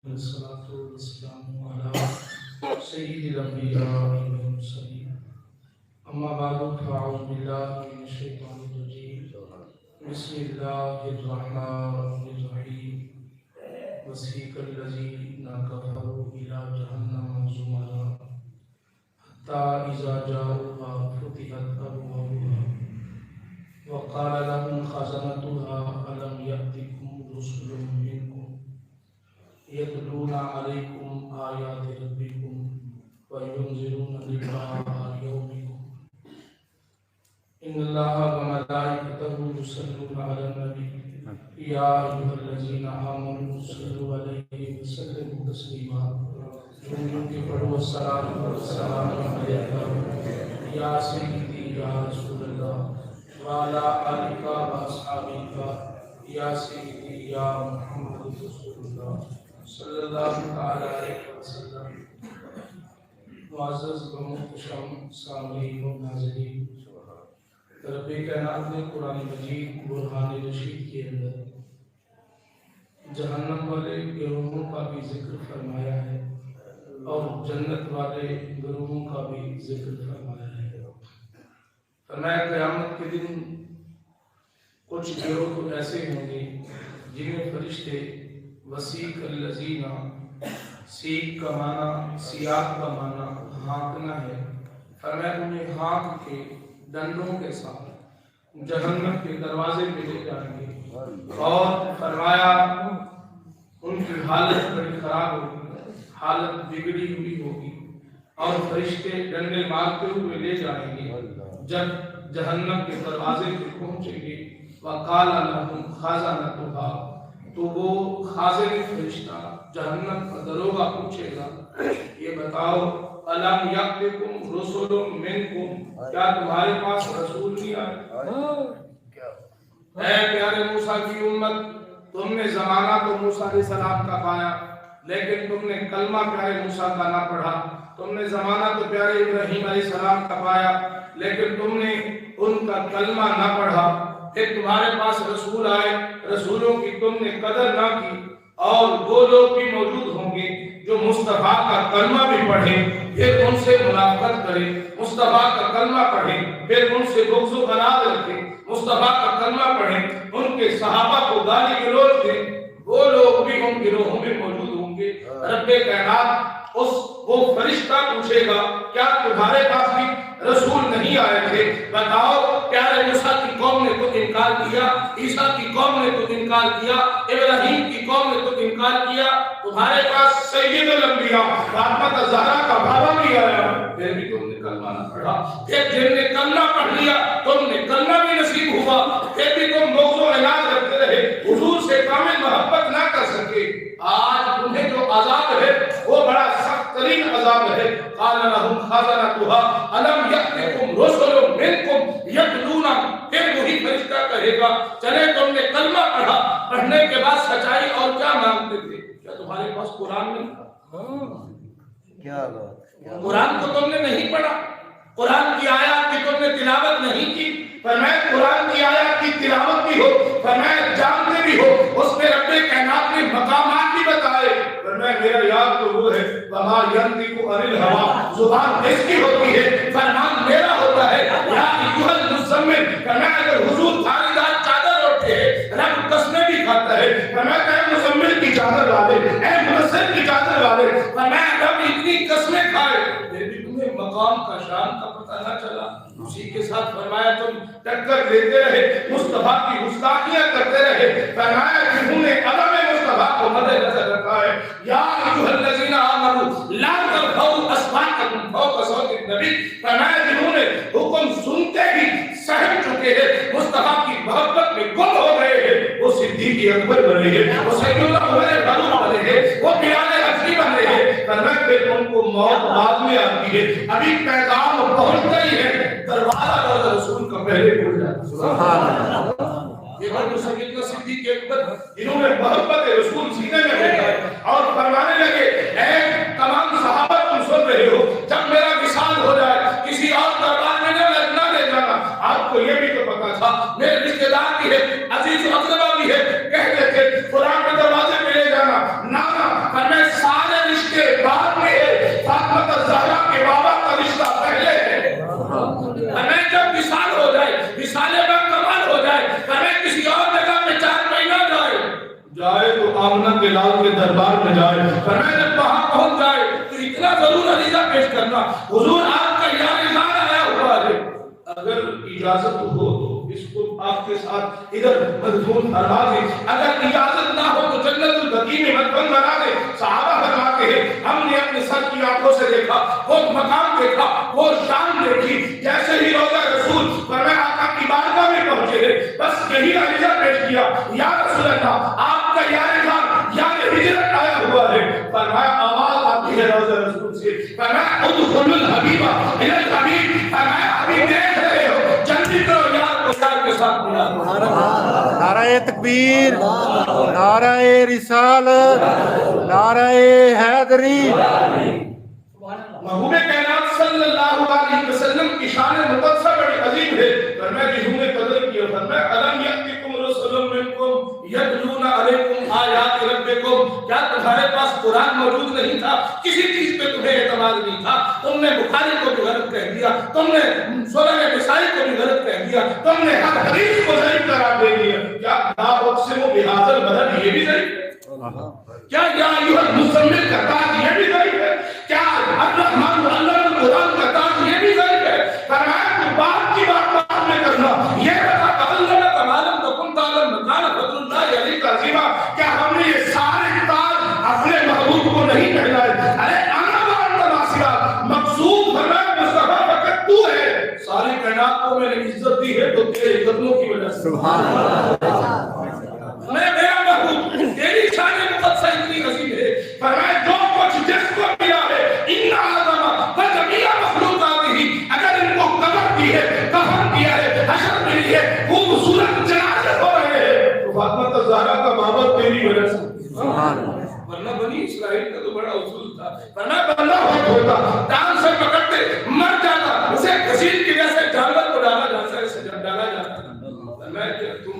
والصلاة والسلام على سيد الأنبياء والمرسلين أما بعد فأعوذ بالله من الشيطان الرجيم بسم الله الرحمن الرحيم وسيق الذين كفروا إلى جهنم زمرا حتى إذا جاءوها فتحت أبوابها وقال لهم خزنتها ألم يأتكم رسل منكم يتلون عليكم آيات ربكم وينذرون لقاء يومكم إن الله وملائكته يصلون على النبي يا أيها الذين آمنوا صلوا عليه وسلموا تسليما والصلاة والسلام عليك يا سيدي يا رسول الله وعلى آلك وأصحابك يا سيدي يا محمد رسول الله صلی اللہ تعالی علیہ وسلم۔ معزز و محترم سامعین و ناظرین، رب کائنات نے قرآن مجید برہان رشید کے اندر جہنم والے گروہوں کا بھی ذکر فرمایا ہے اور جنت والے گروہوں کا بھی ذکر فرمایا ہے۔ فرمایا قیامت کے دن کچھ گروہ تو ایسے ہوں گے جنہیں فرشتے وسیق الذین، سیق کا معنی سیاق کا معنی ہانکنا ہے، فرمایا انہیں ہانک کے ڈنڈوں کے ساتھ جہنم کے دروازے پہ لے جائیں گے اور فرمایا ان کی حالت بڑی خراب ہوگی، حالت بگڑی ہوئی ہوگی اور فرشتے ڈنڈے مارتے ہوئے لے جائیں گے۔ جب جہنم کے دروازے پہ پہنچیں گے وقال لهم خزنتها، تو وہ خازن فرشتہ جہنم کا دروغہ پوچھے گا، یہ بتاؤ الم یأتکم رسل منکم، کیا تمہارے پاس رسول نہیں آئے؟ اے پیارے موسیٰ کی امت، تم نے زمانہ تو موسیٰ علیہ السلام کا پایا لیکن تم نے کلمہ پیارے موسیٰ کا نہ پڑھا، تم نے زمانہ تو پیارے ابراہیم علیہ السلام کا پایا لیکن تم نے ان کا کلمہ نہ پڑھا، پھر تمہارے پاس رسول آئے، رسولوں کی تم نے قدر نہ کی، اور وہ لوگ بھی موجود ہوں گے جو مصطفیٰ کا کلمہ بھی پڑھیں پھر ان سے منافقت کریں، مصطفیٰ کا کلمہ پڑھیں پھر ان سے بغض و عناد رکھیں، مصطفیٰ کا کلمہ پڑھیں ان کے صحابہ کو گالی گلوچ دیں، وہ لوگ بھی ان گروہوں میں موجود ہوں گے۔ رب کائنات وہ فرشتہ پوچھے گا کیا تمہارے پاس بھی رسول نہیں آئے تھے؟ بتاؤ پیارے موسیٰ کی قوم نے تو انکار کیا، عیسیٰ کی قوم نے تو انکار کیا، ابراہیم کی قوم نے تو انکار کیا، تمہارے پاس سید الانبیاء فاطمہ زہرا کا بابا بھی آیا پھر بھی تم نے کلمہ نہ پڑھا، پھر جن نے کلمہ پڑھ لیا تم نے کلمہ بھی نصیب ہوا پھر بھی تم بغض و عناد رکھتے رہے، حضور سے کامل محبت نہ کر سکے۔ آج تمہیں جو عذاب ہے وہ بڑا سخت ترین عذاب ہے۔ قال لهم خزنتها الم یأتکم رسل منکم یتلون، پھر وہی فرشتہ کہے گا چلے تم نے کلمہ پڑھا، پڑھنے کے بعد سچائی اور کیا مانگتے تھے؟ کیا تمہارے پاس قرآن نہیں تھا؟ کیا بات، قرآن کو تم نے نہیں پڑھا، قرآن کی آیات کی تم نے تلاوت نہیں کی، فرمایا قرآن کی آیات کی تلاوت بھی ہو، فرمایا جانتے بھی ہو، اس میں رب کائنات نے مقامات بھی بتائے، فرمایا میرا یاد تو وہ ہے وما ینطق عن الہویٰ، زبان کس کی ہوتی ہے؟ فرمان میرا ہوتا ہے۔ یا ایھا المزمل، فرمایا اگر حضور ساری رات چادر اوڑھتے ہیں رب قسمیں بھی کھاتا ہے، فرمایا اے مزمل کی چادر والے، اے مدثر کی چادر والے، فرمایا رب اتنی قسمیں کھائے پھر بھی تمہیں مقام کا شان کا پتہ نہ چلا۔ اسی کے ساتھ فرمایا تم ٹکر دیتے رہے، مصطفیٰ کی گستاخیاں کرتے رہے، فرمایا جنہوں نے عدم مصطفیٰ کو مد نظر رکھا ہے یا ایھا الذین آمنوا لا ترفعوا اصواتکم فوق صوت النبی، فرمایا جنہوں نے حکم سنتے ہی سہم چکے ہیں، مصطفیٰ کی محبت میں گم ہو گئے ہیں، وہ صدیق اکبر بنے ہیں، وہ سید اللہ فاروق بنے ہیں، وہ بلال حبشی بنے ہیں، فرمایا پھر ان کو موت بعد میں آتی ہے، ابھی پیغام پہنچتا ہی ہے، دروازہ روزہ رسول کا پہلے کھل جاتا ہے۔ سبحان اللہ، یہ بڑے سیدنا صدیق اکبر جنہوں نے محبت رسول سینے میں رکھا اور فرمانے لگے اے تمام صحابہ تم سن رہے ہو، جب میرا وصال ہو جائے کسی اور دربار میں نہ لے جانا، آپ کو یہ بھی تو پتا تھا میرے رشتے دار بھی ہے، عزیز و اقربا بھی ہے، کہتے تھے قرآن کے دروازے پہ لے جانا، نہ فرمایا دربار میں جائے، فرمایا جب وہاں پہنچ جائے تو اتنا ضرور عریضہ پیش کرنا، حضور آپ کا یا رضوان آیا ہوا ہے، اگر اجازت ہو تو اس کو آپ کے ساتھ ادھر مدفون فرما دیں، اگر اجازت نہ ہو تو جنت البقیع میں مدفن بنا دیں۔ صحابہ فرماتے ہیں ہم نے اپنے سر کی آنکھوں سے دیکھا، وہ مقام دیکھا، وہ شان دیکھی، جیسے ہی روضہ رسول فرمایا آقا کی بارگاہ میں پہنچے ہیں، بس یہی عریضہ پیش کیا، یا رسول اللہ آپ کا یا رضوان یا ہجرت آیا ہوا ہے، فرمایا آواز آتی ہے روضہ رسول سے، فرمایا ادخلوا الحبیب الی الحبیب، فرمایا حبیب دیکھ رہے ہو جلدی کرو یار کو یار کے ساتھ ملا۔ نعرہ تکبیر، نعرہ رسالت، نعرہ حیدری۔ محبوب کائنات صلی اللہ علیہ وسلم کی شان مقدسہ بڑی عظیم ہے، فرمایا جنہوں نے قدر کیا، فرمایا الم یاتکم رسول منکم یتلون علیکم آیات ربکم، کیا تمہارے پاس قرآن موجود نہیں تھا؟ کسی چیز پہ تمہیں اعتماد نہیں تھا، تم نے بخاری کو بھی غلط کہہ دیا، تم نے سنن نسائی کو بھی غلط کہہ دیا، تم نے ہر حدیث کو ضعیف قرار دے دیا، کیا لا اقسم بہذا البلد یہ بھی ضعیف ہے؟ کیا یا ایھا المزمل کا تاج یہ بھی ضعیف ہے؟ کیا الرحمن علم القرآن کا تاج یہ بھی ضعیف ہے؟ فرمایا کہ بات کی بات بعد میں کرنا، یہ بتا تعلم تعلم تکن تعلم مکان فضل اللہ علیہ عظیما، کیا ہم نے یہ سارے تاج اپنے محبوب کو نہیں پہنائے؟ ارے انا وانت ناصرہ، مقصود فرمایا مصطفیٰ فقط تو ہے، ساری کائنات کو میں نے عزت دی ہے تو تیرے قدموں کی وجہ سے، سبحان اللہ، میں میرا محبوب تیری شان مقدسہ اتنی عظیم ہے، فرمایا جو کچھ جس کو ملا ہے ان اعظم و جمیع مخلوقاتہ، اگر ان کو قبر دی ہے، کفن دیا ہے، حشر ملی ہے، خوبصورت جنازے ہو رہے ہیں، تو فاطمہ الزہرا کا محبت تیری وجہ سے، سبحان اللہ، ورنہ بنی اسرائیل کا تو بڑا اصول تھا، ورنہ بندہ ہوتا ٹانگ سے پکڑتے مر جاتا، اسے گھسیٹ کے جیسے جانور کو ڈالا جاتا ہے، اسے جب ڈالا جاتا ہے، میں کہ تم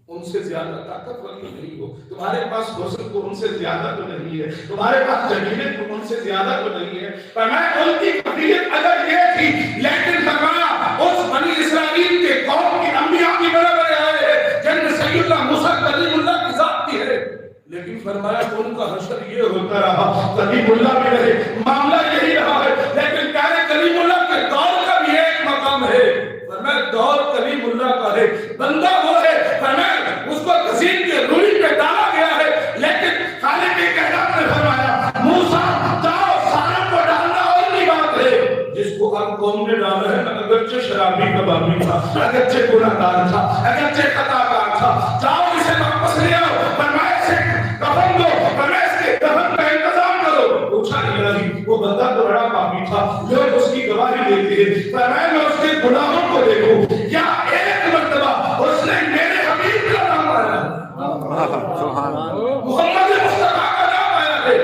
ان سے زیادہ طاقتور تو نہیں ہو، تمہارے پاس حسن تو ان سے زیادہ تو نہیں ہے، تمہارے پاس جمیلت تو ان سے زیادہ تو نہیں ہے، فرمایا ان کی قبیلت اگر یہ تھی، لیکن فرمایا اس بنی اسرائیل کے قوم کی انبیاء کی برابر آئے ہیں جن میں سید اللہ موسیٰ کلیم اللہ کی ذات بھی ہے، لیکن فرمایا ان کا حشر یہ ہوتا رہا، کلیم اللہ بھی رہے، معاملہ یہی رہا ہے، لیکن پیارے کلیم اللہ کے دور کا بھی ایک مقام ہے، فرمایا دور کلیم اللہ کا ہے، بندہ وہ ہے، فرمایا اس کو گھسیٹ کے روئی پہ ڈالا گیا ہے، لیکن خالق کائنات نے فرمایا موسیٰ جاؤ ساروں کو ڈالنا اور نہیں بات ہے، جس کو ہم قوم نے ڈالا ہے اگرچہ شرابی کبابی تھا، اگرچہ گناہگار تھا، اگرچہ خطاکار تھا، جاؤ اسے واپس لے آؤ، فرمایا اسے کفن دو، فرمایا اس کے کفن کا انتظام کرو، پوچھا نہیں وہ بندہ تو بڑا پاپی تھا، لوگ اس کی گواہی دیتے ہیں، فرمایا میں اس کے گناہوں کو دیکھوں یا ایک مرتبہ اس نے میرے حبیب کا نام آیا، محمد مصطفیٰ کا نام آیا ہے،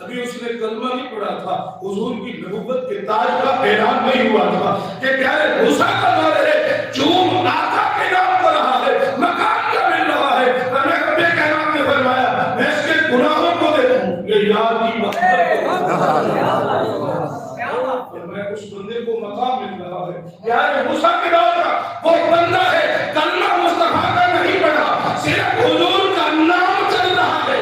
ابھی اس نے کلمہ نہیں پڑھا تھا، حضور کی نبوت کے تاج کا اعلان نہیں ہوا تھا کہ پیارے موسیٰ کا دور ہے، جوم آقا کے نام پر رہا ہے، مقام کا مل رہا ہے، ہمیں رب کائنات نے فرمایا میں اس کے گناہوں کو دیکھوں، یہ یاد کی محبت میں اس بندے کو مقام مل رہا ہے، پیارے موسیٰ کے دور کا وہ بندہ ہے، کلمہ مصطفیٰ کا نہیں پڑھا، صرف حضور کا نام چل رہا ہے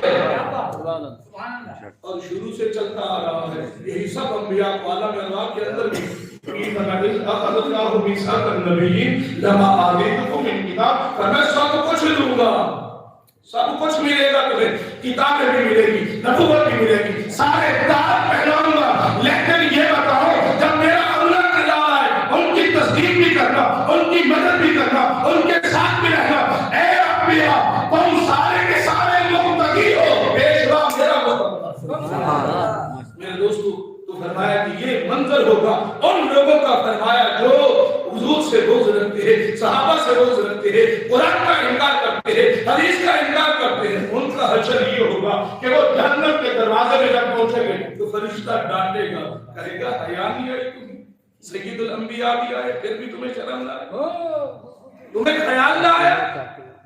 اور شروع سے چلتا آ رہا ہے، یہی سب انبیاء کو عالم ارواح کے اندر بھی اخذ اللہ میثاق النبیین لما آتیتکم من کتاب، میں سب کچھ دوں گا، سب کچھ ملے گا تمہیں، کتابیں بھی ملے گی، نبوت بھی ملے گی، سارے تاج پہناؤں گا، لیکن یہ بتاؤ جب میرا اللہ کی آئے ان کی تصدیق بھی کرنا، ان کی مدد بھی کرنا، ان کے ساتھ بھی رہنا، اے انبیاء تم سارے کے سارے مقتدی ہو، پیشوا میرا میرے دوستو، تو فرمایا کہ یہ منظر ہوگا ان لوگوں کا، فرمایا جو حضور سے بغض رکھتے ہیں، صحابہ سے بغض رکھتے ہیں، قرآن کا انکار کرتے ہیں، حدیث کا انکار کرتے ہیں، ان کا حشر یہ ہوگا کہ وہ جہنم کے دروازے میں جب پہنچیں گے تو فرشتہ ڈانٹے گا، کہے گا حیا نہیں آئی تمہیں، سید الانبیاء بھی آئے پھر بھی تمہیں شرم نہ آئے، تمہیں خیال نہ آیا،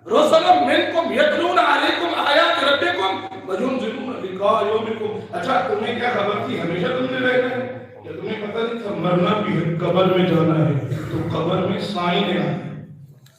رسول منکم یتلون علیکم آیات ربکم وینذرون لقاء یومکم، اچھا تمہیں کیا خبر تھی ہمیشہ تم نے رہنا ہے، کہ تمہیں پتہ نہیں تھا مرنا بھی ہے، قبر میں جانا ہے، تو قبر میں سائن ہے،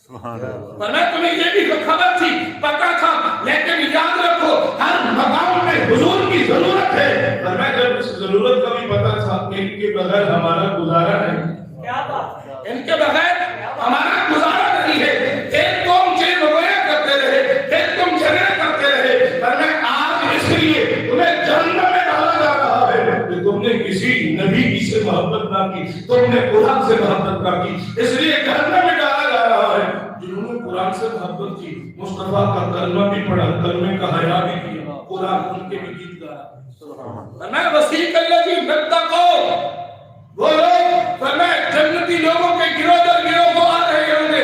वरना तुम्हें ये भी खबर थी, पता था, लेकिन याद रखो हर मकाम में हुजूर की जरूरत है। वरना जब इस जरूरत का भी पता था, इनके बगैर हमारा गुजारा नहीं, क्या बात, इनके बगैर हमारा गुजारा नहीं है। एक कौम जे रोया करते रहे, एक तुम झगड़े करते रहे, वरना आज इसलिए तुम्हें जहन्नम में डाला जा रहा है कि तुमने किसी नबी से मोहब्बत ना की, तुमने कुरान से मोहब्बत ना की, इसलिए जहन्नम में डाला जा रहा है। जिन्होंने कुरान से मोहब्बत की, मुस्तफा का कलमा भी पढ़ा, कलमे का हया भी किया, कुरान उनके भी गीत गाया। मैं वसीक अल्लाजी मुत्तको, वो लोग फरमाए जन्नती लोगों के गिरोह दर गिरोह को आ रहे होंगे,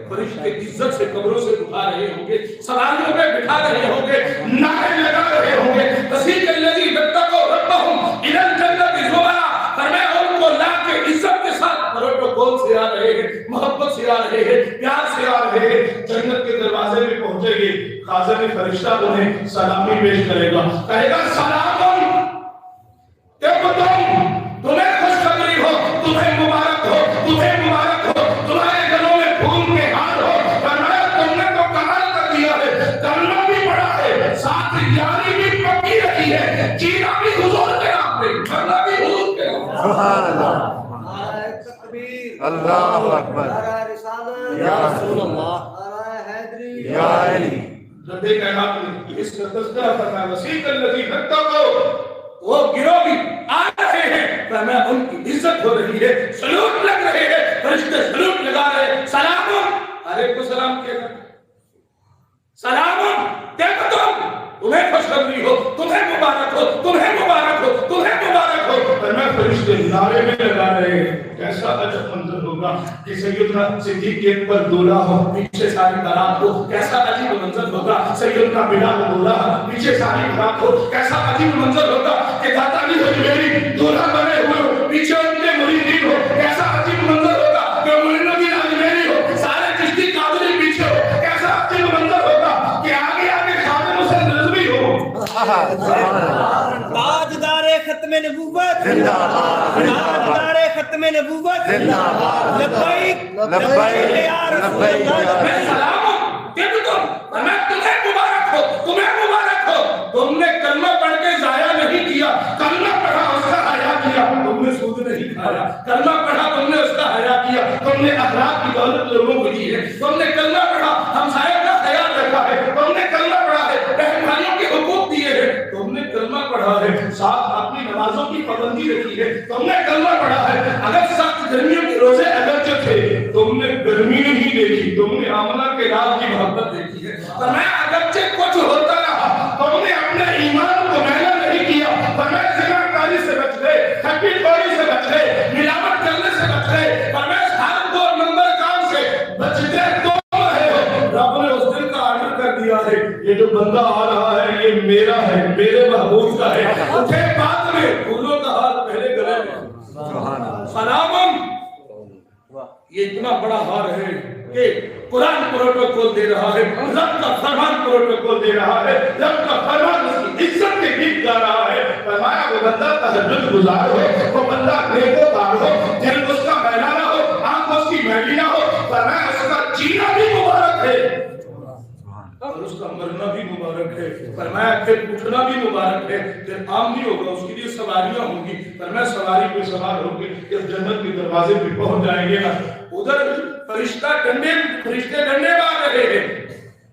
फरिश्ते इज्जत से कब्रों से उठा रहे होंगे, सवारियों में बिठा रहे होंगे, नारे लगा रहे होंगे, वसीक अल्लाजी मुत्तको रब्बहुम इलल जन्नति ज़ुमरा, फरमाए उनको ला के इज्जत के साथ प्रोटोकॉल से आ रहे हैं, मोहब्बत से आ रहे हैं, प्यार से आ रहे हैं, जन्नत के दरवाजे में पहुंचेंगे, खाज़िन फरिश्ता उन्हें सलामी पेश करेगा, कहेगा सलाम तुम्हें खुशखबरी हो, तुम्हें मुबारक हो, तुम्हें मुबारक हो, तुम्हारे घरों में फूल के हार हो, फरमाया तुमने तो कमाल कर दिया है, कलमा भी पढ़ा है, साथ यारी भी पक्की रही है, जीना भी हुजूर के नाम पे, मरना भी हुजूर के नाम पे। सुभान अल्लाह, अल्लाहु अकबर, या रसूल अल्लाह, या अली। जब देखा आपने इस तज़किरा फरमाया वसीक अल्लज़ी फत्तको, वो गिरोह भी आ रहे हैं, फरमाया उनकी इज्जत हो रही है, सलूट लग रहे हैं, फरिश्ते सलूट लगा रहे हैं, सलाम अलैकुम सलाम के सलाम देखो तुम्हें खुशखबरी हो, तुम्हें मुबारक हो, तुम्हें मुबारक हो, तुम्हें मुबारक हो, फरमाया फरिश्ते नारे में लगा रहे हैं। कैसा अजब मंजर होगा कि सैयदना सिद्दीक के ऊपर दूल्हा हो, पीछे सारी बारात हो, कैसा अजीब मंजर होगा, सैयदना बिलाल दूल्हा, पीछे सारी बारात हो, कैसा अजीब मंजर होगा कि दाता अली हजवेरी दूल्हा बने हुए हो, पीछे उनके मुरीदीन हो, कैसा अजीब मंजर होगा कि मुइनुद्दीन अजमेरी हो, सारे चिश्ती कादरी पीछे हो, कैसा अजीब मंजर होगा कि आगे आगे खादिम हुसैन रिजवी हो। ताजदारे खत्मे नबूवत जिंदाबाद, ताजदारे खत्मे नबूवत जिंदाबाद, लब्बैक लब्बैक या रसूल अल्लाह। मैं सलाम हूं मैं तुम्हें मुबारक हो, तुम्हें मुबारक हो, तुमने कलमा पढ़ के जाया नहीं किया, कलमा पढ़ा उसका हया किया, तुमने सूद नहीं खाया, कलमा पढ़ा तुमने उसका हया किया, तुमने अखलाक की दौलत लोगों को दी है, तुमने कलमा पढ़ा हमसाया का ख्याल रखा है, तुमने कलमा पढ़ा है बहन भाइयों के हुकूक दिए हैं, तुमने कलमा पढ़ा है साथ अपनी नमाजों की पाबंदी रखी है, तुमने कलमा पढ़ा है अगर सख्त गर्मियों के रोजे अगर जो थे तुमने गर्मी नहीं देखी, तुमने आमना के रात की मोहब्बत देखी है, पर मैं अगरचे कुछ होता रहा, तुमने अपने ईमान को मैला नहीं किया, पर मैं ज़िनाकारी से बच गए, हकीकत से बच गए, मिलावट करने से बच गए, पर मैं हर 2 नंबर काम से बच गए, तुम रहे हो। रब ने उस दिन का ऑर्डर कर दिया है, ये जो बंदा आ रहा है ये मेरा है, मेरे महबूब का है, उठे बाद में फूलों का हार पहले गले में, सलाम। ये इतना बड़ा हार है कि कुरान प्रोटोकॉल दे रहा है, रब का फरमान प्रोटोकॉल दे रहा है, रब का फरमान उसकी इज्जत के गीत गा रहा है। फरमाया वो बंदा तहज्जुद गुजार हो, वो बंदा नेकोकार हो, दिल उसका मैला ना हो, आंख उसकी मैली ना हो, फरमाया उसका जीना भी मुबारक है और उसका मरना भी मुबारक है, फरमाया फिर उठना भी मुबारक है, फिर आम भी होगा, उसके लिए सवारियां होंगी, फरमाया सवारी पे सवार होंगे, जब जन्नत के दरवाजे पे पहुंच जाएंगे ना, उधर फरिश्ते डंडे मार रहे हैं,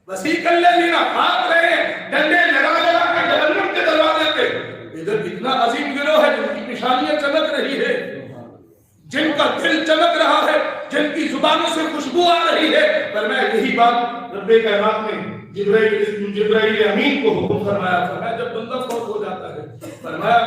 वसीक अल्लज़ीना भाग रहे हैं, डंडे लगा लगा के जहन्नम के दरवाजे पे। इधर इतना अजीम गिरोह है जिनकी निशानियां चमक रही है, जिनका दिल चमक रहा है, जिनकी जुबानों से खुशबू आ रही है, पर मैं यही बात रब्बे कायनात ने जिब्राइल अमीन को हुक्म फरमाया, जब बंदा फौत हो जाता है, फरमाया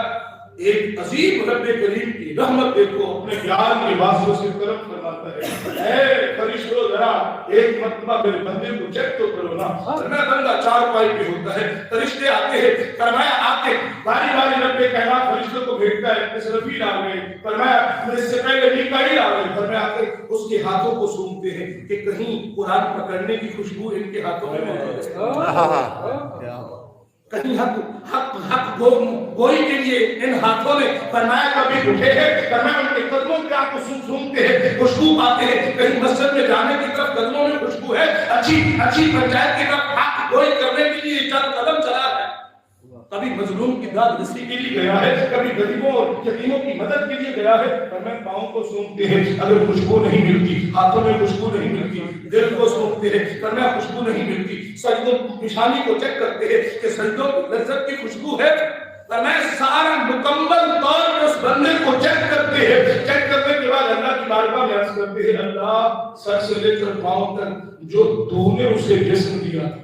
एक अजीम रब्बे करीम की रहमत देखो अपने प्यार के वास्ते से करम फरमाता है, ऐ फरिश्तों जरा एक मर्तबा मेरे बंदे को चेक तो करो ना। फरमाया बंदा 4 पाई पे होता है, फरिश्ते आते हैं, फरमाया आके बारी बारी रब्बे कायनात फरिश्तों को भेजता है, इसराफील आ गए, फरमाया इससे पहले मीकाईल आ गए, फरमाया आके उसके हाथों को सूंघते हैं कि कहीं कुरान पकड़ने की खुशबू इनके हाथों में मौजूद है। कहीं हक गोई के लिए इन हाथों ने फरमाया कभी उठे हैं, फरमाया उनके कदमों पे आपको सूंघते हैं, खुशबू पाते हैं। कहीं मस्जिद में जाने की तरफ कदमों में खुशबू है, अच्छी पंचायत की तरफ हक गोई करने के लिए चंद कदम चला है। कभी मजलूम की दाद रसी के लिए गया है, कभी गरीबों और यतीमों की मदद के लिए गया है। पर मैं पाँव को सूंघते हैं, अगर खुशबू नहीं मिलती, हाथों में खुशबू नहीं मिलती, दिल को सूंघते हैं, पर मैं खुशबू नहीं मिलती, सजदों निशानी को चेक करते हैं कि सजदों की लज्जत की खुशबू है। पर मैं सारा मुकम्मल तौर पर उस बंदे को चेक करते हैं। चेक करने के बाद अल्लाह की बारगाह में अर्ज करते हैं, अल्लाह सर से लेकर पाँव तक जो तूने उसे जिस्म दिया,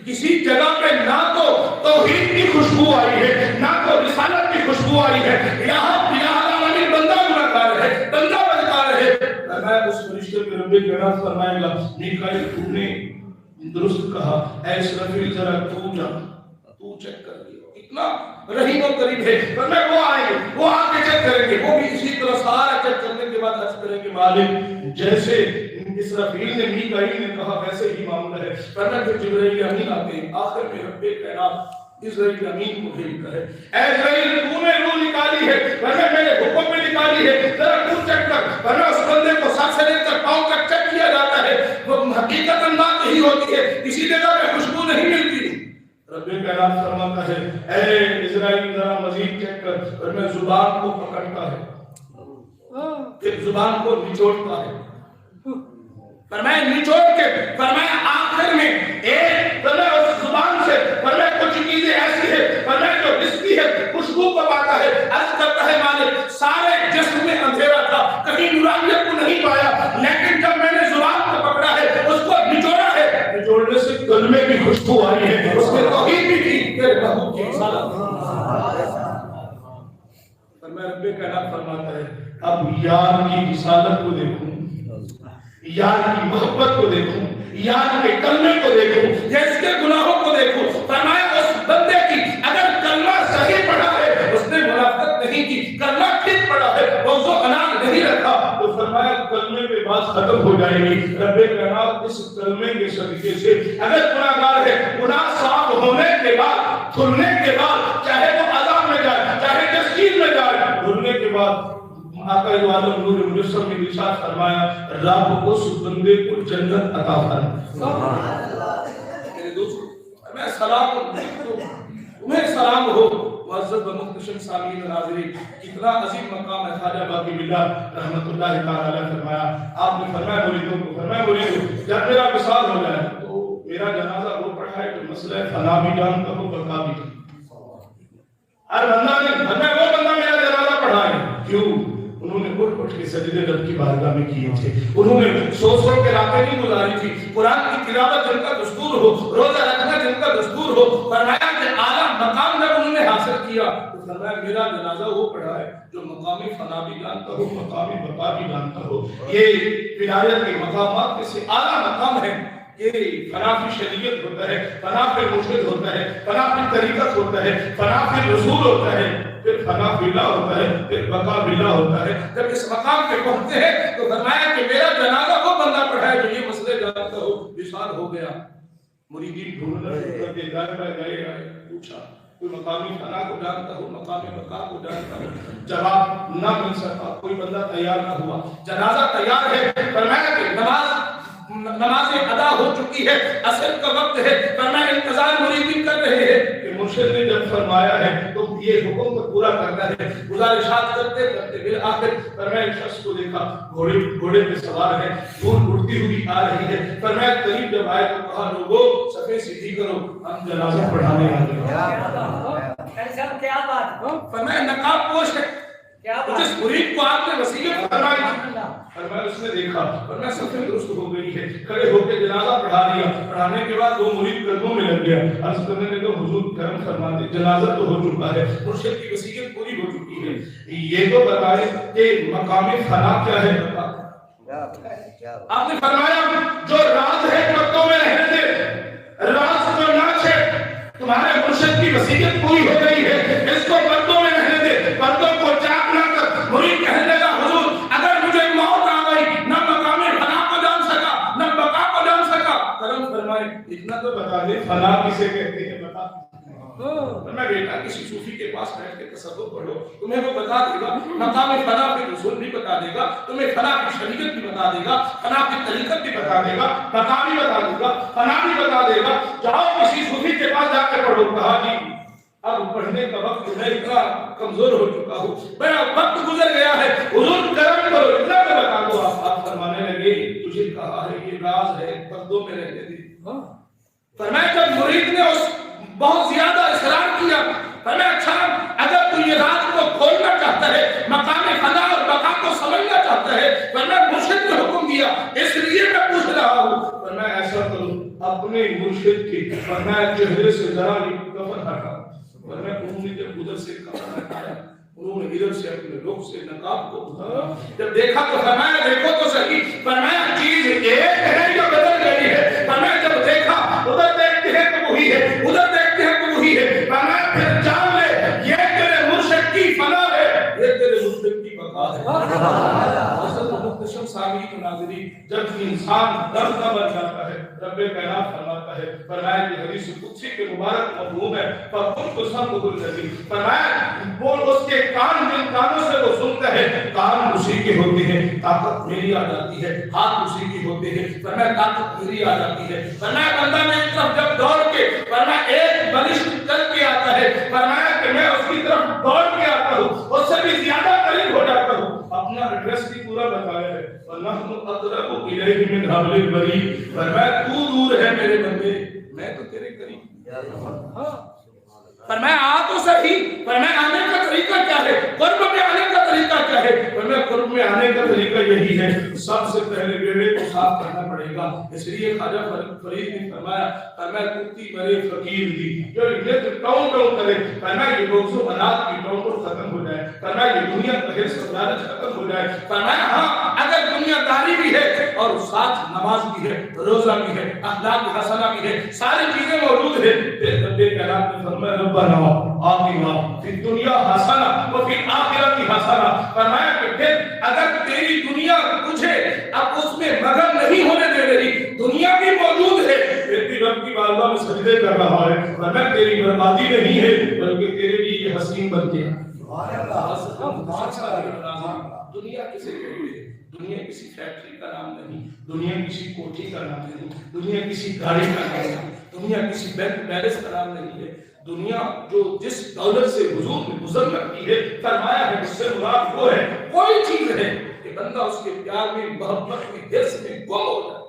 किसी जगह पे ना तो तौहीद की खुशबू आई है, ना तो रिसालत की खुशबू आई है। यहाँ बंदा गुनाहगार है, बंदा बदकार है। मैं उस फरिश्ते पे रब्बे क़यामत फरमाएगा, मीकाईल तूने दुरुस्त कहा, ऐ इसराफील जरा तू जा, तू चेक कर लियो, इतना रहीम और करीम है। पर मैं वो आएंगे, वो आके चेक करेंगे, वो भी इसी तरह सारा चेक करने के बाद अर्ज करेंगे, मालिक जैसे इसराफील ने मीकाईल ने कहा वैसे ही मामला है। वरना फिर जिब्राइल अमीन आते हैं, आखिर में रब्बे कायनात इस्राइल अमीन को भेजता है, ऐ इस्राइल तूने रूह निकाली है, वरना मैंने हुक्म में निकाली है, जरा तू चेक कर। वरना उस बंदे को सर से लेकर पांव तक चेक किया जाता है। वो हकीकतन बात यही होती है, किसी जगह पे खुशबू नहीं मिलती। रब्बे कायनात फरमाता है, ऐ इस्राइल जरा मजीद चेक कर। और मैं जुबान को पकड़ता है, फिर जुबान को निचोड़ता है, फरमाया निचोड़ के, फरमाया आखिर में एक फरमाया उस जुबान से फरमाया कुछ चीजें ऐसी है, फरमाया जो रिश्ती है खुशबू को पाता है। अर्ज करता है मालिक सारे जिस्म में अंधेरा था, कहीं नूरानियत को नहीं पाया, लेकिन जब मैंने जुबान को पकड़ा है, उसको निचोड़ा है, निचोड़ने से कलमे की खुशबू आई है, उसमें तौहीद भी थी, तेरे महबूब की रिसालत। फरमाया रब्बे कायनात फरमाता है, अब यार की रिसालत को देखूं, यार की मोहब्बत को देखूं, यार के कलमे को देखूं, या इसके गुनाहों को देखूं। फरमाया उस बंदे की अगर कलमा सही पढ़ा है, उसने मुनाफिकत नहीं की, कलमा ठीक पढ़ा है, मौज़ू अनाम नहीं रखा, तो फरमाया कलमे पे बात खत्म हो जाएगी। रब्बे कायनात इस कलमे के सदके से अगर गुनाहगार है, गुनाह साफ होने के बाद, धुलने के बाद, चाहे वो अज़ाब में जाए, चाहे तस्कीन में जाए, धुलने के बाद आका आलम नूर मुजस्सम ने इरशाद फरमाया, रब उस बंदे को जन्नत अता फरमाए। मेरे दोस्तों मैं सलाम तुम्हें सलाम हो मुअज़्ज़ज़ व मुहतरम सामीन नाज़रीन, कितना अजीम मकाम है ख्वाजा बाकी बिल्लाह रहमतुल्लाह तआला अलैह फरमाया। आपने फरमाया मुरीदों को, फरमाया मुरीदों जब मेरा विसाल हो जाए तो मेरा जनाजा वो पढ़ा है तो मसला फना भी जानता हो बका भी हर बंदा ने, फरमाया वो बंदा मेरा जनाजा पढ़ाए। क्यों? उन्होंने उठ के सजदे रब की बारगाह में किए थे, उन्होंने सो के रातें नहीं गुजारी थी, कुरान की तिलावत जिनका दस्तूर हो, रोजा रखना जिनका दस्तूर हो। फरमाया कि आला मकाम जब उन्होंने हासिल किया तो फरमाया मेरा जनाजा वो पढ़ा है जो मकामी फना भी जानता हो, मकामी बका भी जानता हो। ये विलायत के मकामात में से आला मकाम है। ये फना फिल शरीयत होता है, फना फिल मुर्शिद होता है, फना फिल तरीकत होता है, फना फिल रसूल होता है, फिर फना बिल्ला होता है, फिर बका बिल्ला होता है। जब इस मकाम पे पहुंचते हैं तो फरमाया कि मेरा जनाजा वो बंदा पढ़ा है जो ये मसले जानता हो। विशाल हो गया, मुरीदीन ढूंढना शुरू कर दिए, गए पूछा कोई मकामी फना को जानता हो, मकामी बका को जानता हो, जवाब ना मिल सका, कोई बंदा तैयार ना हुआ। जनाजा तैयार है, फरमाया कि नमाज़ें अदा हो चुकी है, असर का वक्त है, फरमाया इंतजार मुरीदीन कर रहे हैं कि मुर्शिद ने जब फरमाया है तो ये हुक्म को पूरा करना है। गुजारिशात करते करते फिर आखिर फरमाया एक शख्स को देखा, घोड़े पे सवार है, धूल उड़ती हुई आ रही है। फरमाया करीब जब आए तो कहा लोगों सफेद सीधी करो, हम जनाजा पढ़ाने वाले हैं। क्या बात? फरमाया नकाब पोश है, जिस मुरीद को आपने वसीयत फरमाई, फरमाया उसने देखा, फरमाया सफेद दुरुस्त हो गई है, खड़े होकर जनाजा पढ़ा दिया। पढ़ाने के बाद वो मुरीद कदमों में लग गया, अर्ज करने लगे हुजूर करम फरमा दे, जनाजा तो हो चुका है, मुर्शिद की वसीयत पूरी हो चुकी है, ये तो बताए कि मकामी फना क्या है। आपने फरमाया जो राज है पत्तों में रहने दे, राज को ना छेड़, तुम्हारे मुर्शिद की वसीयत पूरी हो गई है, इसको पत्तों में रहने दे, पत्तों को चाक ना कर। मुरीद कहने लगा हुजूर अगर मुझे मौत आ गई, न मकामी फना को जान सका, न बका को जान सका, करम फरमाए इतना तो बता दे फना किसे कहते हैं। मैं बेटा किसी सूफी के पास बैठ के तसव्वुफ पढ़ो, तुम्हें वो बता देगा, मकाम फना के उसूल भी बता देगा, तुम्हें फना की शरीयत भी बता देगा, फना की तरीकत भी बता देगा, मकाम भी बता देगा, फना भी बता देगा। जाओ किसी सूफी के पास जाकर पढ़ो। कहा जी अब पढ़ने का वक्त मैं इतना कमजोर हो चुका हूँ, मेरा वक्त गुजर गया है, हुजूर करम करो, इतना मैं बता दो। आप फरमाने लगे तुझे कहा है ये राज है, पर्दों में रहने दे। फरमाया जब मुरीद ने उस बहुत ज्यादा इसरार किया, फरमाया अच्छा अगर तू ये राज को खोलना चाहता है, मकाम फना और बका को समझना चाहता है, फरमाया मुर्शिद ने हुक्म दिया, इसलिए मैं पूछ रहा हूँ। फरमाया ऐसा करो अपने मुर्शिद के फरमाया चेहरे से जरा कफन हटा। फरमाया उन्होंने जब उधर से कफन हटाया, उन्होंने इधर से अपने रुख से नकाब को उतारा, जब देखा तो फरमाया देखो तो सही, फरमाया चीज एक है या बदल गई है। फरमाया जब देखा उधर देखते हैं तो वही है, उधर देखते हैं तो वही है। फरमाया फिर जान ले ये तेरे मुर्शिद की फना है, ये तेरे मुर्शिद की बका है। मुख्तसम सामी की नाज़री जब इंसान दर्द का बन जाता है, रब्बे कायनात फरमाता है, फरमाया कि हदीस कुदसी के मुबारक मफ़हूम है, फकुल समकुल नबी। फरमाया वो उसके कान जिन कानों से वो सुनता है, कान उसी के होते हैं, ताकत मेरी आ जाती है, हाथ उसी के होते हैं, फरमाया ताकत मेरी आ जाती है। फरमाया बंदा मेरी तरफ जब दौड़ के फरमाया एक बलिष्ठ चल के आता है, फरमाया कि मैं उसकी तरफ दौड़ के आता हूँ, उससे भी ज्यादा करीब हो जाता हूँ। अपना एड्रेस भी पूरा बताया है, वल्लाहु अक़रबु इलैहि मिन हब्लिल वरीद। फरमाया तू दूर है मेरे बंदे, मैं तो तेरे करीब। फरमाया आ तो सही, फरमाया आने का तरीका क्या है, कुर्ब में आने का तरीका क्या है। फरमाया कुर्ब में आने का तरीका यही है, सबसे पहले बेड़े को साफ करना पड़ेगा। इसलिए ख्वाजा फरीद ने फरमाया, फरमाया कुत्ती मरे फकीर दी, जो ये टाउन टाउन करे, फरमाया ये लोग जो हालात की टाउन टाउन खत्म हो जाए, फरमाया ये दुनिया का लालच खत्म हो जाए। फरमाया हाँ अगर दुनियादारी भी है और साथ नमाज भी है, रोजा भी है, अखलाक हसना भी है, सारी चीजें मौजूद है, फिर रब्बे कायनात ने फरमाया रब्बना आतिना फिद दुनिया हसना व फिल आखिरति हसना। फरमाया कि फिर अगर तेरी दुनिया तुझे अब उसमें मगन नहीं होने दे रही, दुनिया भी मौजूद है, फिर भी रब की बारगाह में सजदे कर रहा है, फरमाया तेरी बर्बादी नहीं है बल्कि तेरे लिए ये हसीन बन गया। दुनिया किसे कहते हैं? दुनिया किसी फैक्ट्री का नाम नहीं, दुनिया किसी कोठी का नाम नहीं, दुनिया किसी गाड़ी का नाम नहीं, दुनिया किसी बैंक बैलेंस का नाम नहीं है। दुनिया जो जिस दौलत से हुजूर में गुजर करती है, फरमाया है उससे मुराद वो है, कोई चीज है कि बंदा उसके प्यार में, मोहब्बत में, हिर्स में गुम हो जाए।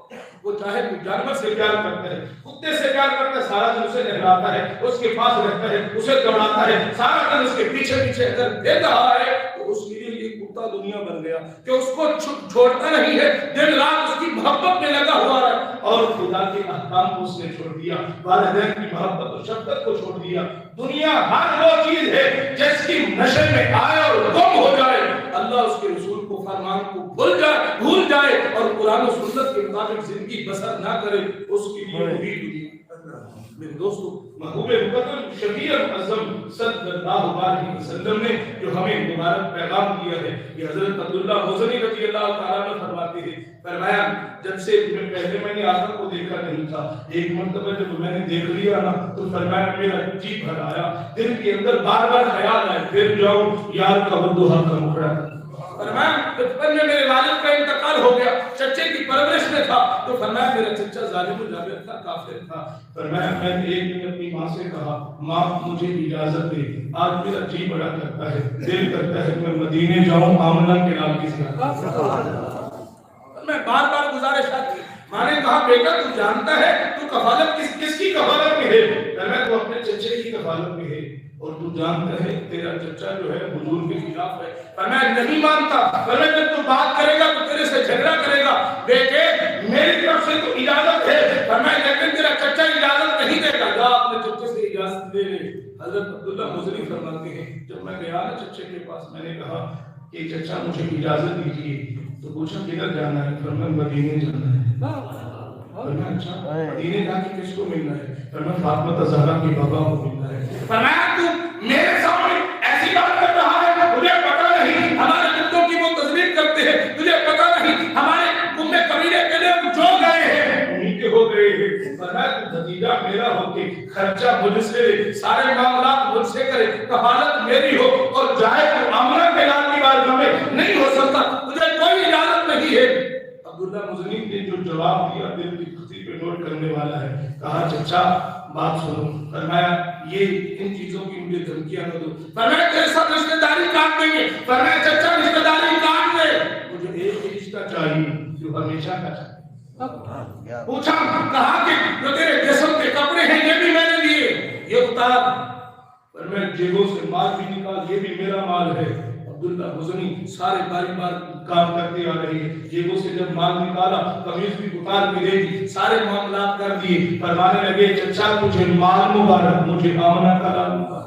वो चाहे कोई जानवर से प्यार करता है, कुत्ते से प्यार करता है, सारा दिन उसे नहलाता है, उसके पास रहता है, उसे दौड़ाता है, सारा दिन उसके पीछे पीछे अगर दे रहा है तो उसके लिए ये कुत्ता दुनिया बन गया कि उसको छोड़ता नहीं है, दिन रात उसकी मोहब्बत में लगा हुआ है। और खुदा के अहकाम को उसने छोड़ दिया, वालिदैन की मोहब्बत और शफकत को छोड़ दिया। दुनिया हर वो चीज है जिसकी नशे में आए और गुम हो जाए, अल्लाह उसके रसूल को फरमान को भूल जाए और कुरान और सुन्नत के मुताबिक जिंदगी बसर ना करे, उसके लिए वही दुनिया। मेरे दोस्तों, महबूबे मुकद्दम शफीए मुअज़्ज़म सल्लल्लाहु अलैहि वसल्लम ने जो हमें मुबारक पैगाम दिया है, ये हजरत अब्दुल्लाह हुज़ैनी रज़ियल्लाहु ताला अन्हु फरमाते हैं, फरमाया जब से पहले मैंने आदम को देखा नहीं था, एक मर्तबा जब मैंने देख लिया ना तो फरमाया मेरा जी भर आया, दिल के अंदर बार बार ख्याल आया फिर जाऊं यार का दुहा का मुखड़ा। फरमाया बचपन में मेरे वालिद का इंतकाल हो गया, चच्चे की परवरिश में था, तो फरमाया मेरा चच्चा जालिमुल जाबिर था, काफिर था। फरमाया मैंने एक दिन अपनी माँ से कहा, माँ मुझे इजाजत दे, आज मेरा जी बड़ा करता है, दिल करता है मैं मदीने जाऊं आमना के लाल की ज़ियारत। मैं बार बार गुजारिश की, माँ ने कहा बेटा तू जानता है तू कफालत किसकी कफालत में है? फरमाया तू अपने चच्चे की कफालत में है, और तू जानता है तेरा चच्चा जो है हुजूर के खिलाफ है। फरमाया नहीं मानता, फरमाया जब तू बात करेगा तो तेरे से झगड़ा करेगा, बेटे मेरी तरफ से तो इजाजत है, फरमाया लेकिन तेरा चच्चा इजाजत नहीं देगा, जा अपने चच्चे से इजाजत ले ले। हजरत अब्दुल्लाह हुज़ैनी फरमाते हैं जब मैं गया ना चच्चे के पास, मैंने कहा कि चच्चा मुझे इजाजत दीजिए, तो पूछा किधर जाना है? फरमाया मदीने जाना है। फरमाया अच्छा मदीने जाके किसको मिलना है? फरमाया फातिमा ज़हरा की बाबा को मिलना है। फरमाया तू मेरे सामने ऐसी बात कर रहा है, तुझे पता नहीं हमारे कुत्तों की वो तस्वीर करते हैं, तुझे पता नहीं हमारे कुम्मे कबीले के लिए जो गए हैं उन्हीं के हो गए हैं। फरमाया तू भतीजा मेरा होके खर्चा मुझसे सारे कफालत मेरी हो और जाए तो आमना के लाल की बारगाह में नहीं हो सकता, मुझे कोई इजाजत नहीं है। अब्दुल्ला मुज़नी ने जो जवाब दिया दिल की खुशी पे नोट करने वाला है। कहा चचा बात सुनो। फरमाया ये इन चीजों की मुझे धमकियां न दो। फरमाया तेरे साथ रिश्तेदारी काट देंगे। फरमाया चचा रिश्तेदारी काट दे, मुझे एक ही रिश्ता चाहिए जो हमेशा का चाहिए। पूछा, कहा कि जो तेरे जिस्म के कपड़े हैं ये भी मैंने दिए, ये उतार। पर मैं जेबों से माल भी निकाल, ये भी मेरा माल है। अब्दुल्ला मुज़नी सारे बारी बार काम करते आ रहे हैं। जेबों से जब माल निकाला, कमीज भी उतार के दे दी, सारे मामला कर दिए। फरमाने लगे चचा मुझे माल मुबारक, मुझे आमना का लाल मुबारक।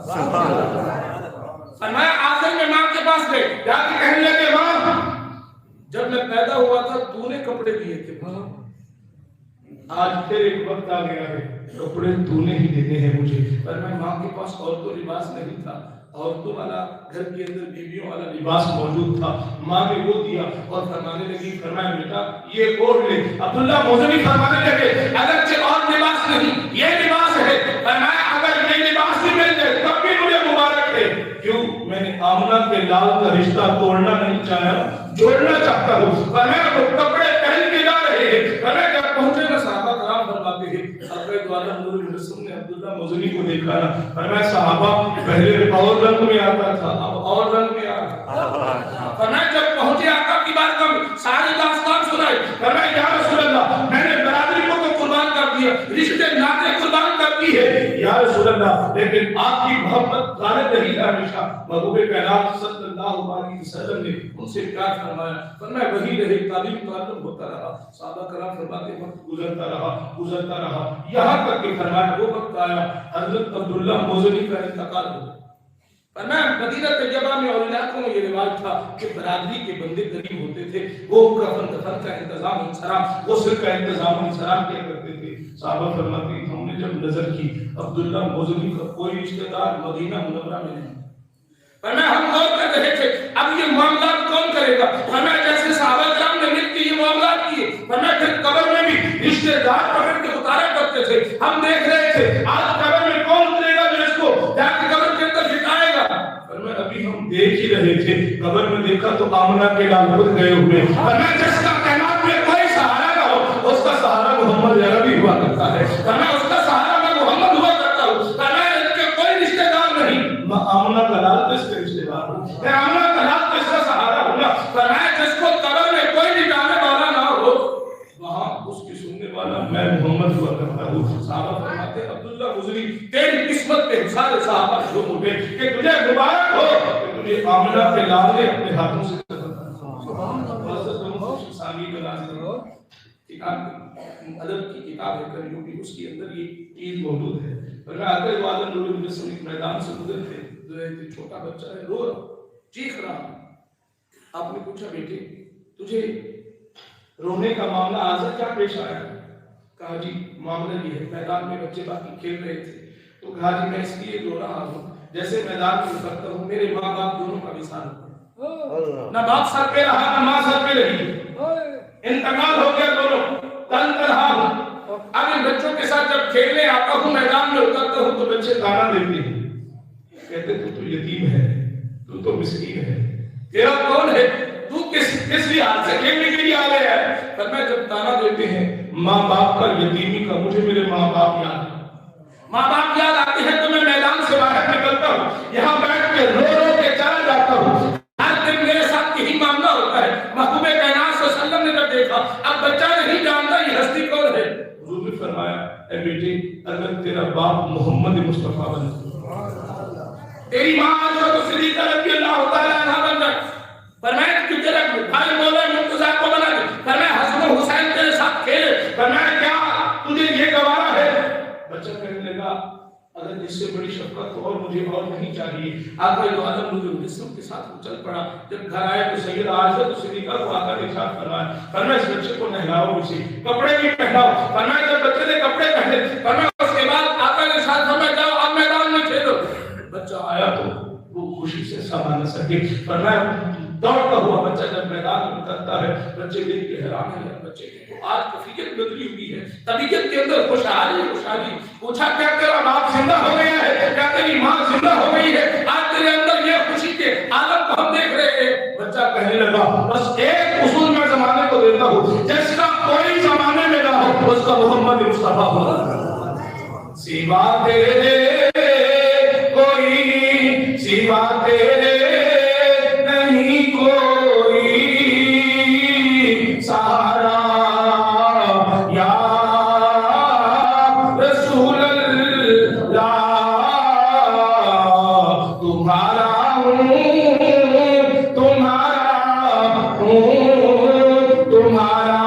फरमाया आखिर में मां के पास गए, जाके कहने लगे मां जब मैं पैदा हुआ था तूने कपड़े दिए थे, आज फिर एक वक्त आ गया है कपड़े तूने ही देने हैं मुझे। पर मैं माँ के पास और तो लिबास नहीं था, औरतों वाला घर के अंदर बीवियों वाला लिबास मौजूद था, माँ ने वो दिया और फरमाने लगी, फरमाया बेटा ये ओढ़ ले। अब्दुल्ला मुज़नी फरमाने लगे अगरचे और लिबास नहीं ये लिबास है। फरमाया अगर ये लिबास ही मिल जाए तब भी मुझे मुबारक है, क्यों मैंने आमना के लाल का रिश्ता तोड़ना नहीं चाहा, जोड़ना चाहता हूँ। फरमाया वो कपड़े पहन के जा रहे हैं। फरमाया जब पहुंचे ना सहाबा कराम फरमाते हैं अपने द्वारा नूर रसूल ने अब्दुल्ला मुज़नी को देखा ना, फरमाया सहाबा पहले और रंग में आता था अब और रंग में आ रहा। फरमाया जब पहुंचे आका की बात कम सारी दास्तान सुनाई। फरमाया या रसूल अल्लाह मैंने बरादरी को तो कुर्बान कर दिया, रिश्ते नाते कुर्बान कर दी है या रसूल अल्लाह, लेकिन आपकी मोहब्बत गालिब रही हमेशा। महबूब कायनात सल्लल्लाहु अलैहि वसल्लम ने उनसे प्यार फरमाया। फरमाया वही रहे, तालीम ताल्लुम होता रहा, सहाबा कराम फरमाते वक्त गुजरता रहा यहाँ तक कि फरमाया वो वक्त आया हजरत अब्दुल्ला मुज़नी का इंतकाल हो। फरमाया मदीना तैयबा में और इलाकों में ये रिवाज था कि बरादरी के बंदे गरीब होते थे, वो कफन दफन का इंतजाम इंसराम गुस्ल का इंतजाम इंसराम किया करते थे। सहाबा फरमाते हमने जब नजर की अब्दुल्ला मुज़नी का कोई रिश्तेदार मदीना मुनव्वरा में नहीं। फरमाया हम गौर कर रहे थे अब ये मामला कौन करेगा। फरमाया जैसे सहाबा कराम ने मिलकर ये मामला किए, फरमाया फिर कब्र में भी रिश्तेदार पकड़ के उतारा करते थे। हम देख रहे थे आज कब्र में कौन उतरेगा जो इसको जाके कब्र के अंदर जिताएगा। फरमाया अभी हम देख ही रहे थे, कब्र में देखा तो आमना के लाल खुद गए हुए। फरमाया जिसका कायनात में कोई सहारा ना हो उसका सहारा मोहम्मद अरबी हुआ करता है। फरमाया उसका सहारा मैं मोहम्मद हुआ करता हूँ। फरमाया इसके कोई रिश्तेदार नहीं, मैं आमना का लाल किसके रिश्तेदार हूँ, मैं आमना का लाल किसका सहारा हूँ। फरमाया जिसको कब्र में कोई निकालने वाला ना हो वहाँ उसकी सुनने वाला मैं मोहम्मद हुआ करता हूँ। सहाबा फरमाते अब्दुल्ला मुज़नी तेरी किस्मत पे सारे सहाबा झूम उठे कि तुझे मुबारक हो कि तुझे आमना के लाल ने अपने हाथों से अदब की किताब है करियों की, उसके अंदर ये चीज मौजूद है। फरमाया आखिर वाला नूर रसूल मैदान से गुजरते थे, छोटा बच्चा है रो रहा चीख रहा। आपने पूछा बेटे तुझे रोने का मामला आज क्या पेश आया। कहा जी मामला ये है मैदान में बच्चे बाकी खेल रहे थे तो कहा जी मैं इसलिए रो रहा हूँ जैसे मैदान में उतरता हूँ मेरे माँ बाप दोनों का विशाल ना बाप सर पे रहा ना माँ सर पे रही, इंतकाल हो गया दोनों, तन तनहा हूँ। अब इन बच्चों के साथ जब खेलने आता हूँ मैदान में उतरता हूँ तो बच्चे गाना देते हैं, कहते तू तो यतीम है, तू तो मिस्कीन है, तेरा कौन है, तू किस लिहाज से खेलने के लिए आ गया है। पर मैं जब ताना देते हैं माँ बाप का यतीमी का मुझे मेरे माँ बाप याद आते हैं तो मैं मैदान से बाहर निकलता हूँ, यहाँ बैठ के रो के चला जाता हूँ। हर दिन मेरे साथ यही मामला होता है। महबूब कायनात सल्लल्लाहु अलैहि वसल्लम ने जब देखा अब बच्चा नहीं जानता ये हस्ती कौन है, हुजूर ने फरमाया ए बेटे अगर तेरा बाप मोहम्मद मुस्तफा बन तेरी माँ हज़रत सिद्दीक़ा रज़ियल्लाहु तआला अन्हा बन जाए, फरमाया कि तेरा भाई मौला मुर्तज़ा को बना दे, फरमाया हसन हुसैन तेरे साथ खेले, फरमाया क्या तुझे ये गवारा है। बच्चा कहने लगा अगर इससे बड़ी शफकत तो और मुझे और नहीं चाहिए। आका दो आलम नूर रसूल के साथ चल पड़ा। जब घर आए तो सैयदा आयशा सिद्दीक़ा को आका ने इरशाद फरमाया, फरमाया इस बच्चे को नहलाओ, इसे कपड़े भी पहनाओ। फरमाया जब बच्चे ने कपड़े पहने, फरमाया उसके बाद आका ने इरशाद फरमाया जाओ अब मैदान में खेलो। बच्चा आया तो वो खुशी से समा न सके, फरमाया دوڑتا ہوا بچہ جب میدان میں اترتا ہے، بچے دیکھ کے حیران ہے، بچے کی تو آج کفیت بدلی ہوئی ہے، طبیعت کے اندر خوشحالی خوشحالی۔ پوچھا کیا تیرا باپ زندہ ہو گیا ہے، کیا تیری ماں زندہ ہو گئی ہے، آج تیرے اندر یہ خوشی کے عالم کو ہم دیکھ رہے ہیں۔ بچہ کہنے لگا بس ایک اصول میں زمانے کو دیتا ہوں، جس کا کوئی زمانے میں نہ ہو اس کا محمد مصطفیٰ ہو، سوا تیرے کوئی، سوا تیرے نہیں کوئی سہارا، یا رسول اللہ تمہارا ہوں، تمہارا ہوں، تمہارا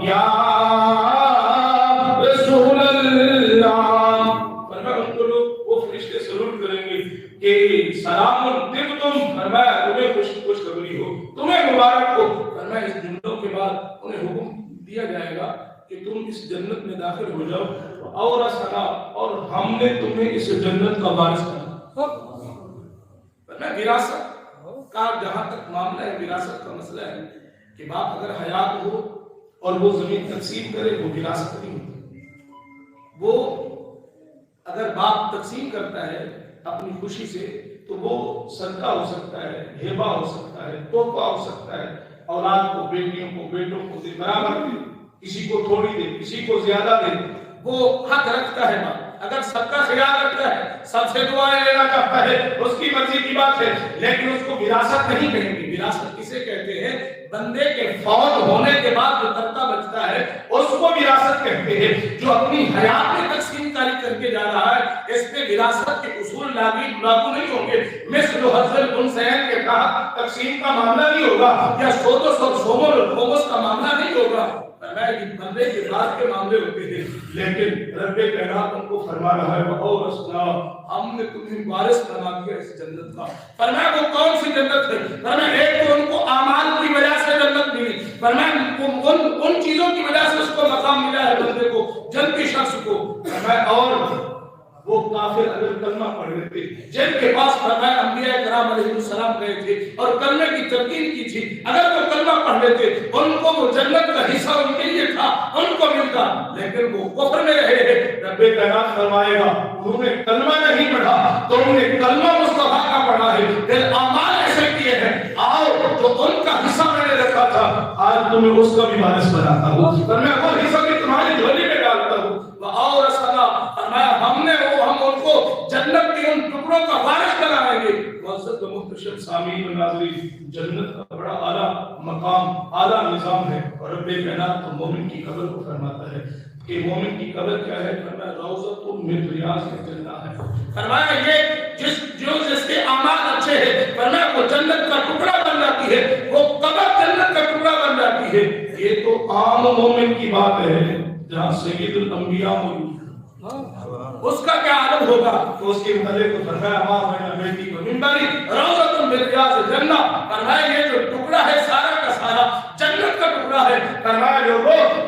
یا رسول اللہ۔ فرمایا ان کو لوگ وہ فرشتے سلوٹ کریں گے کہ سلام طبتم، فرمایا تمہیں خوشخبری ہو، تمہیں مبارک ہو۔ فرمایا اس جملوں کے بعد انہیں حکم دیا جائے گا کہ تم اس جنت میں داخل ہو جاؤ، اور سنا، اور ہم نے تمہیں اس جنت کا وارث بنا۔ فرمایا وراثت کا جہاں تک معاملہ ہے، وراثت کا مسئلہ ہے کہ باپ اگر حیات ہو اور وہ زمین تقسیم کرے وہ وراثت نہیں ہوتی۔ وہ اگر باپ تقسیم کرتا ہے اپنی خوشی سے تو وہ صدقہ ہو سکتا ہے، ہبہ ہو سکتا ہے، تحفہ ہو سکتا ہے، اولاد کو، بیٹیوں کو، بیٹوں کو دے، برابر دے، کسی کو تھوڑی دے، کسی کو زیادہ دے، وہ حق رکھتا ہے باپ۔ اگر سب کا خیال رکھتا ہے، سب سے دعائیں لینا چاہتا ہے، اس کی مرضی کی بات ہے، لیکن اس کو وراثت نہیں کہیں گے۔ وراثت کسے کہتے ہیں؟ بندے کے فوت ہونے کے بعد جو ترکہ بچتا ہے اس کو وراثت کہتے ہیں۔ جو اپنی حیات میں تقسیم کاری کر کے جا رہا ہے اس پہ وراثت کے اصول لاگو نہیں ہوں گے۔ مثل حظ الانثیین کے تحت تقسیم کا معاملہ نہیں ہوگا، یا سودس اور خمس کا معاملہ نہیں ہوگا۔ یہ بندے کے بعد کے معاملے ہوتے ہیں، لیکن رب کائنات ان کو فرما رہا ہے وَأَوْرَثْنَا، ہم نے تمہیں وارث بنا دیا اس جنت کا۔ فرمایا وہ کون سی جنت ہے؟ فرمایا ایک تو ان کو اعمال کی وجہ سے جنت ملی، فرمایا ان چیزوں کی وجہ سے اس کو مقام ملا ہے بندے کو، جنتی شخص کو۔ فرمایا اور وہ کافر اگر کلمہ پڑھ لیتے، جن کے پاس فرمایا انبیاء کرام علیہ السلام گئے تھے اور کلمے کی تلقین کی تھی، اگر وہ کلمہ پڑھ لیتے ان کو وہ جنت کا حصہ ان کے لیے تھا، ان کو ملتا، لیکن وہ کفر میں رہے ہیں۔ رب کائنات فرمائے گا انہوں نے کلمہ نہیں پڑھا، تم نے کلمہ مصطفیٰ کا پڑھا ہے، پھر اعمال ایسے کیے ہیں، آؤ جو ان کا حصہ میں نے رکھا تھا آج تمہیں اس کا بھی وارث بناتا ہوں، فرمایا وہ حصہ بھی تمہاری جھولی میں ڈالتا ہوں۔ وَأَوْرَثَنَا، فرمایا ہم ان کو جنت کے ان ٹکڑوں کا وارث بنائیں گے۔ معزز و محترم سامعین و ناظرین، جنت کا بڑا اعلیٰ مقام، اعلیٰ نظام ہے، اور رب کائنات تو مومن کی قبر کو فرماتا ہے کہ مومن کی قبر کیا ہے؟ فرمایا روضۃ من ریاض الجنہ ہے۔ فرمایا یہ جس کے اعمال اچھے ہیں، فرمایا وہ جنت کا ٹکڑا بن جاتی ہے، وہ قبر جنت کا ٹکڑا بن جاتی ہے۔ یہ تو عام مومن کی بات ہے، جہاں سید الانبیاء موجود ہے اس کا کیا عالم ہوگا؟ تو اس کے متعلق فرمایا ماں بین بیٹی و منبری روضۃ من ریاض الجنہ، فرمایا یہ جو ٹکڑا ہے سارا کا سارا جنت کا ٹکڑا ہے۔ فرمایا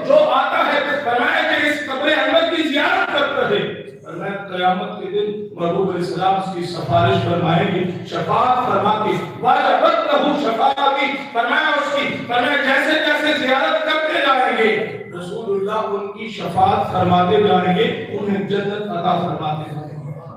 جو آتا ہے فرمایا کہ اس قبر احمد کی زیارت کرتا ہے، فرمایا قیامت کے دن محبوب علیہ السلام اس کی سفارش فرمائیں گے، شفاعت فرما کے واجبت لہ شفاعتی، فرمایا اس کی، فرمایا جیسے جیسے زیارت کرتے جائیں گے رسول اللہ ان کی شفاعت فرماتے جائیں گے، انہیں جنت عطا فرماتے جائیں گے۔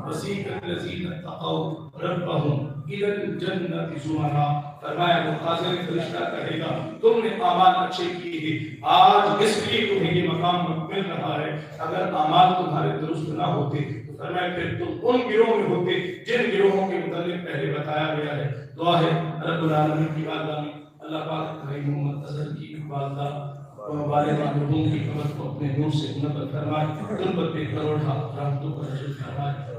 وسیق الذین اتقوا ربهم الی الجنۃ زمرا، فرمایا وہ حاضر فرشتہ کہے گا تم نے اعمال اچھے کیے ہیں، آج اس لیے تمہیں یہ مقام مل رہا ہے، اگر اعمال تمہارے درست نہ ہوتے تو فرمایا پھر تم ان گروہوں میں ہوتے جن گروہوں کے متعلق پہلے بتایا گیا ہے۔ دعا ہے رب العالمین کی بارگاہ میں اللہ پاک بھائی محمد اظہر کی والدہ والدہ مرحوم کی قبر کو اپنے نور سے منور فرمائے، تم پر بے کروڑ رحمتوں کا نزول فرمائے۔